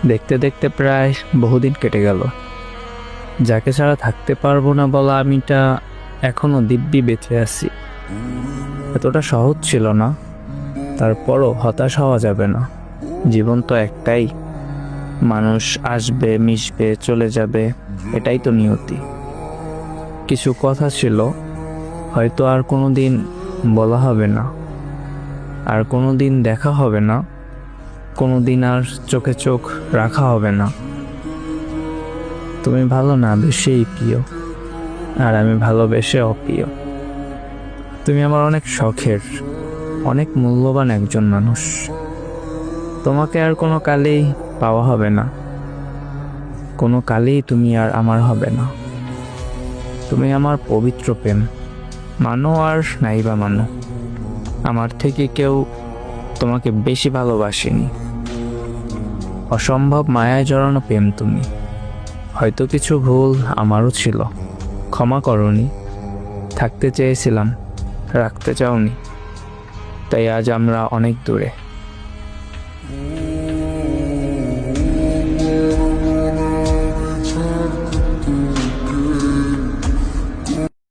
দেখতে দেখতে প্রায় বহুদিন কেটে গেল। যাকে ছাড়া থাকতে পারবো না বলা আমিটা এখনো দিব্যি বেঁচে আছি। এতটা সহজ ছিল না, তারপরও হতাশ হওয়া যাবে না। জীবন তো একটাই, মানুষ আসবে, মিশবে, চলে যাবে, এটাই তো নিয়তি। কিছু কথা ছিল হয়তো আর কোনো দিন বলা হবে না, আর কোনো দিন দেখা হবে না, কোনো দিন আর চোখে চোখ রাখা হবে না। তুমি ভালো না বেশেই প্রিয়, আর আমি ভালোবেসে অপ্রিয়। তুমি আমার অনেক শখের, অনেক মূল্যবান একজন মানুষ। তোমাকে আর কোনো কালেই পাওয়া হবে না, কোনো কালেই তুমি আর আমার হবে না। তুমি আমার পবিত্র প্রেম, মানো আর নাইবা মানো, আমার থেকে কেউ তোমাকে বেশি ভালোবাসেনি। অসম্ভব মায়ায় জড়ানো প্রেম তুমি। হয়তো কিছু ভুল আমারও ছিল, ক্ষমা করনি। থাকতে চেয়েছিলাম, রাখতে চাওনি, তাই আজ আমরা অনেক দূরে।